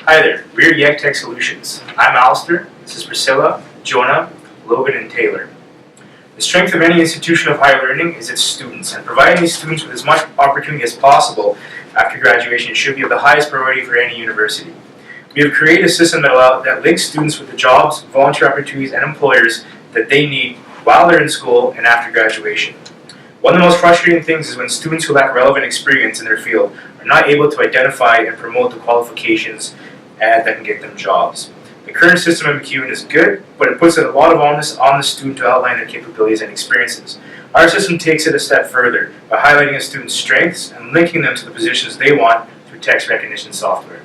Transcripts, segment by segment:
Hi there, we're YEG Tech Solutions. I'm Alistair, this is Priscilla, Jonah, Logan, and Taylor. The strength of any institution of higher learning is its students, and providing these students with as much opportunity as possible after graduation should be of the highest priority for any university. We have created a system that links students with the jobs, volunteer opportunities, and employers that they need while they're in school and after graduation. One of the most frustrating things is when students who lack relevant experience in their field are not able to identify and promote the qualifications that can get them jobs. The current system at MacEwan is good, but it puts a lot of onus on the student to outline their capabilities and experiences. Our system takes it a step further by highlighting a student's strengths and linking them to the positions they want through text recognition software.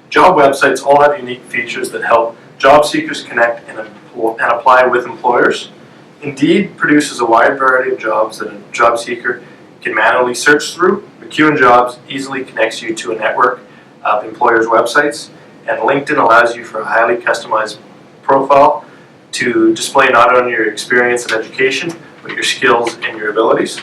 Job websites all have unique features that help job seekers connect and apply with employers. Indeed produces a wide variety of jobs that a job seeker can manually search through. MacEwan Jobs easily connects you to a network of employers' websites, and LinkedIn allows you for a highly customized profile to display not only your experience and education, but your skills and your abilities.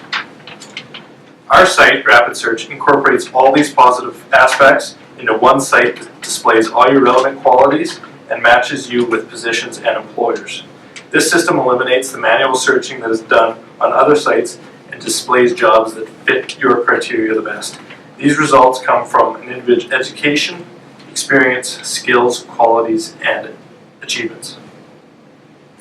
Our site, Rapid Search, incorporates all these positive aspects into one site that displays all your relevant qualities and matches you with positions and employers. This system eliminates the manual searching that is done on other sites and displays jobs that fit your criteria the best. These results come from an individual's education, experience, skills, qualities, and achievements.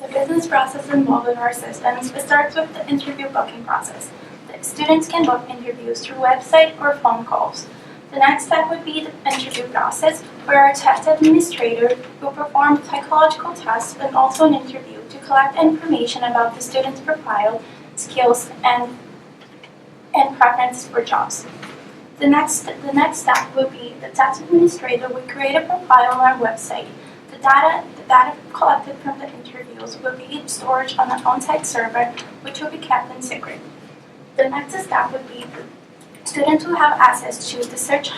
The business process involved in our systems starts with the interview booking process. The students can book interviews through website or phone calls. The next step would be the interview process, where our test administrator will perform psychological tests and also an interview to collect information about the student's profile, skills, and preferences for jobs. The next step will be the test administrator will create a profile on our website. The data collected from the interviews will be stored on an on-site server, which will be kept in secret. The next step would be the students will have access to the Search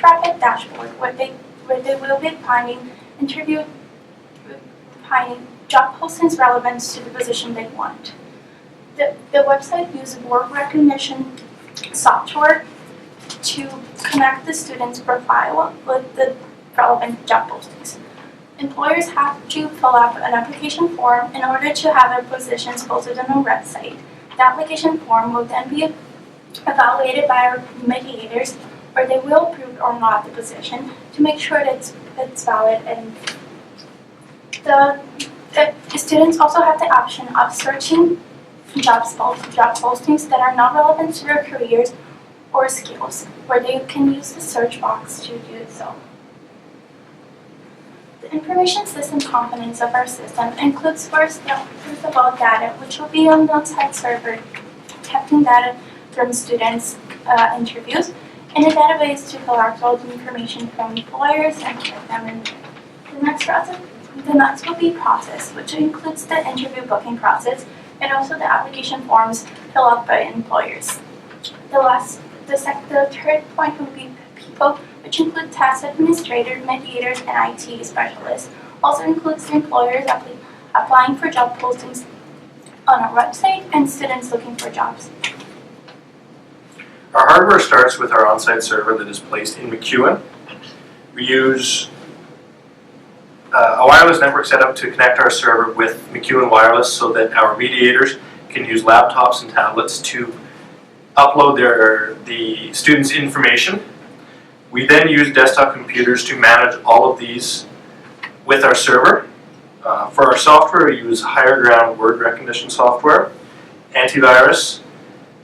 Rapid dashboard, where they will be finding job postings relevant to the position they want. The website uses word recognition software to connect the student's profile with the relevant job postings. Employers have to fill out an application form in order to have their positions posted on our website. The application form will then be evaluated by our mediators, where they will approve or not the position to make sure that it's valid. And the students also have the option of searching job postings that are not relevant to their careers or skills, where they can use the search box to do so. The information system components of our system includes first of all data, which will be on the on-site server, capturing data from students' interviews, and a database to collect all the information from employers and keep them in there. The next will be process, which includes the interview booking process and also the application forms filled out by employers. The third point will be people, which include test administrators, mediators, and IT specialists. Also includes the employers applying for job postings on our website and students looking for jobs. Our hardware starts with our on-site server that is placed in MacEwan. We use a wireless network setup to connect our server with MacEwan Wireless so that our mediators can use laptops and tablets to upload the students' information. We then use desktop computers to manage all of these with our server. For our software, we use higher ground word recognition software, antivirus,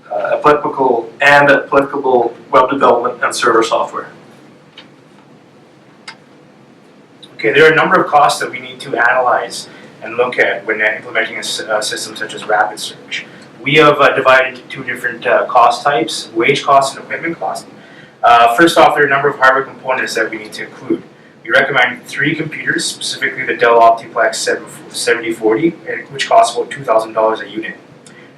applicable web development, and server software. Okay, there are a number of costs that we need to analyze and look at when implementing a system such as Rapid Search. We have divided into two different cost types: wage costs and equipment costs. First off, there are a number of hardware components that we need to include. We recommend 3 computers, specifically the Dell Optiplex 7040, which costs about $2,000 a unit.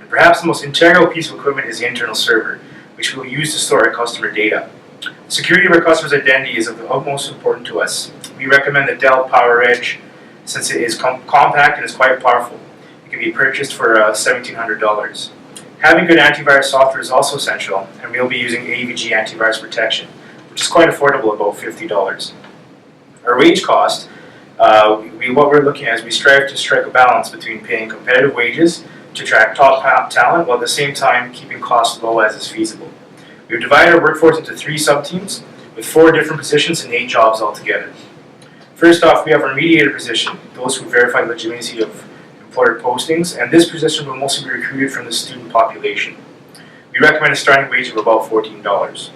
And perhaps the most integral piece of equipment is the internal server, which we'll use to store our customer data. The security of our customer's identity is of the utmost importance to us. We recommend the Dell PowerEdge, since it is compact and is quite powerful. It can be purchased for $1,700. Having good antivirus software is also essential, and we'll be using AVG antivirus protection, which is quite affordable, about $50. Our wage cost, what we're looking at is we strive to strike a balance between paying competitive wages to attract top talent while at the same time keeping costs low as is feasible. We've divided our workforce into 3 sub-teams with 4 different positions and 8 jobs altogether. First off, we have our mediator position, those who verify the legitimacy of employer postings, and this position will mostly be recruited from the student population. We recommend a starting wage of about $14.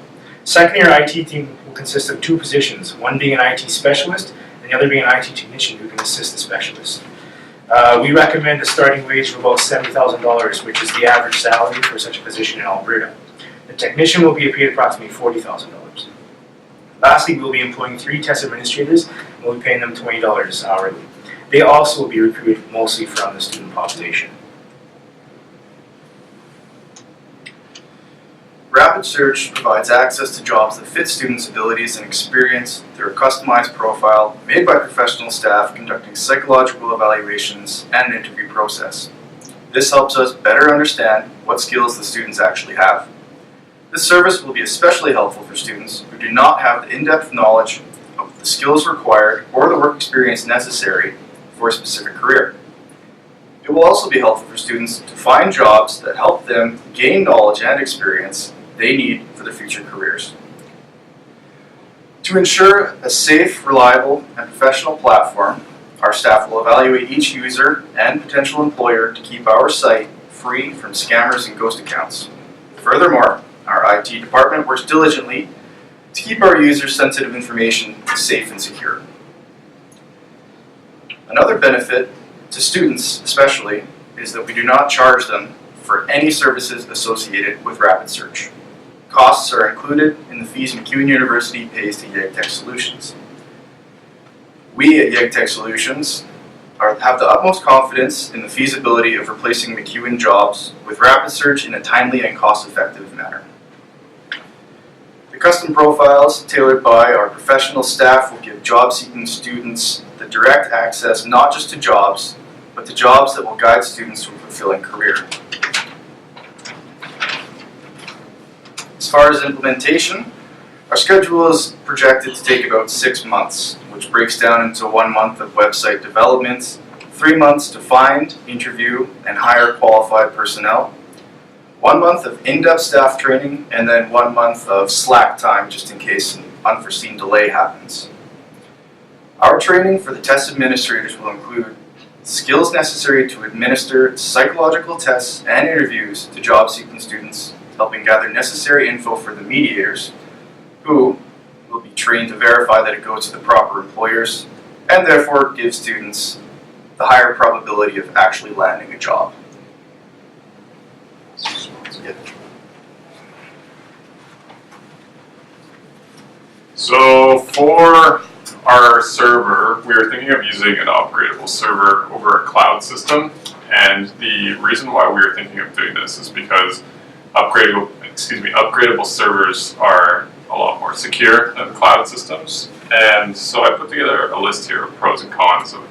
Secondly, our IT team will consist of 2 positions, one being an IT specialist and the other being an IT technician who can assist the specialist. We recommend a starting wage of about $70,000, which is the average salary for such a position in Alberta. The technician will be paid approximately $40,000. Lastly, we will be employing 3 test administrators and we'll be paying them $20 hourly. They also will be recruited mostly from the student population. Rapid Search provides access to jobs that fit students' abilities and experience through a customized profile made by professional staff conducting psychological evaluations and an interview process. This helps us better understand what skills the students actually have. This service will be especially helpful for students who do not have the in-depth knowledge of the skills required or the work experience necessary for a specific career. It will also be helpful for students to find jobs that help them gain knowledge and experience they need for their future careers. To ensure a safe, reliable, and professional platform, our staff will evaluate each user and potential employer to keep our site free from scammers and ghost accounts. Furthermore, our IT department works diligently to keep our users' sensitive information safe and secure. Another benefit to students especially is that we do not charge them for any services associated with Rapid Search. Costs are included in the fees MacEwan University pays to YEG Tech Solutions. We at YEG Tech Solutions have the utmost confidence in the feasibility of replacing MacEwan jobs with Rapid Search in a timely and cost-effective manner. The custom profiles tailored by our professional staff will give job-seeking students the direct access not just to jobs, but to jobs that will guide students to a fulfilling career. As far as implementation, our schedule is projected to take about 6 months, which breaks down into 1 month of website development, 3 months to find, interview, and hire qualified personnel, 1 month of in-depth staff training, and then 1 month of slack time just in case an unforeseen delay happens. Our training for the test administrators will include skills necessary to administer psychological tests and interviews to job-seeking students, helping gather necessary info for the mediators, who will be trained to verify that it goes to the proper employers, and therefore give students the higher probability of actually landing a job. So for our server, we were thinking of using an upgradable server over a cloud system, and the reason why we were thinking of doing this is because upgradable servers are a lot more secure than cloud systems. And so I put together a list here of pros and cons of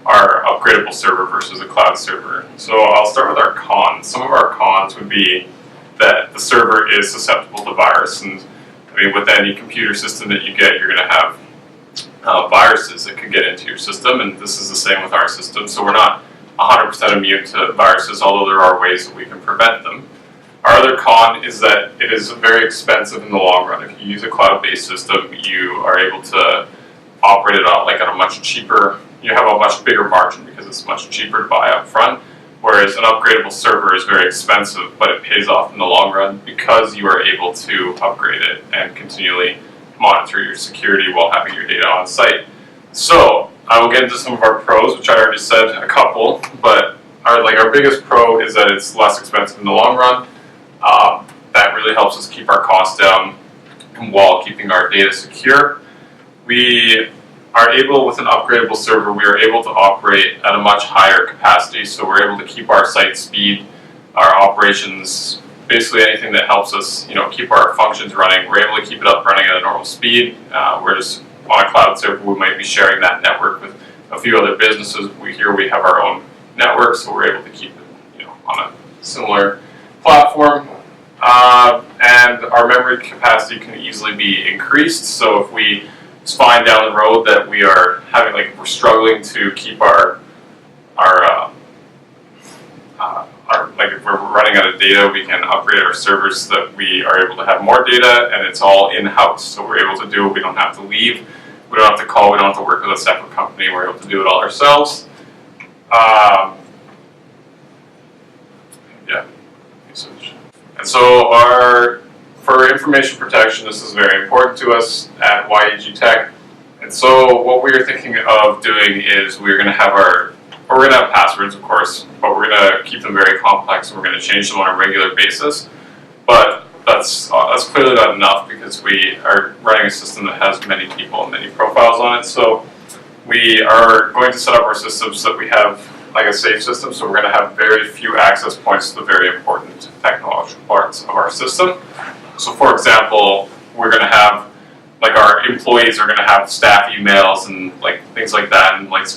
our upgradable server versus a cloud server. So I'll start with our cons. Some of our cons would be that the server is susceptible to virus, and I mean, with any computer system that you get, you're going to have viruses that could get into your system, and this is the same with our system. So we're not 100% immune to viruses, although there are ways that we can prevent them. Our other con is that it is very expensive in the long run. If you use a cloud-based system, you are able to operate it on at a much cheaper, you have a much bigger margin because it's much cheaper to buy up front, whereas an upgradable server is very expensive, but it pays off in the long run because you are able to upgrade it and continually monitor your security while having your data on site. So I will get into some of our pros, which I already said a couple, but our biggest pro is that it's less expensive in the long run. That really helps us keep our costs down while keeping our data secure. We are able, with an upgradable server, we are able to operate at a much higher capacity, so we're able to keep our site speed, our operations, basically anything that helps us, keep our functions running. We're able to keep it up running at a normal speed. Whereas on a cloud server, we might be sharing that network with a few other businesses. We have our own network, so we're able to keep it, on a similar platform. And our memory capacity can easily be increased. So if we find down the road that we are having, like, if we're struggling to keep like if we're running out of data, we can upgrade our servers so that we are able to have more data, and it's all in-house. So we're able to do it. We don't have to leave. We don't have to call. We don't have to work with a separate company. We're able to do it all ourselves. Yeah. And so for information protection, this is very important to us at YEG Tech. And so what we're thinking of doing is we're going to have passwords, of course, but we're going to keep them very complex, and we're going to change them on a regular basis. But that's clearly not enough, because we are running a system that has many people and many profiles on it. So we are going to set up our systems so that we have like a safe system. So we're going to have very few access points to the very important technological parts of our system. So for example, we're going to have, like, our employees are going to have staff emails and like things like that, and like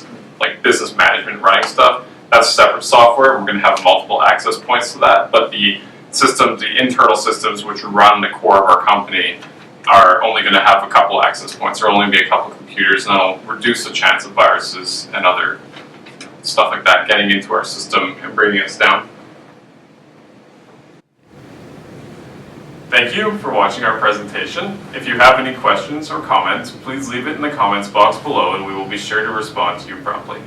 business management running stuff. That's separate software. We're going to have multiple access points to that. But the systems, the internal systems which run the core of our company, are only going to have a couple access points. There will only be a couple computers, and that'll reduce the chance of viruses and other stuff like that getting into our system and bringing us down. Thank you for watching our presentation. If you have any questions or comments, please leave it in the comments box below, and we will be sure to respond to you promptly.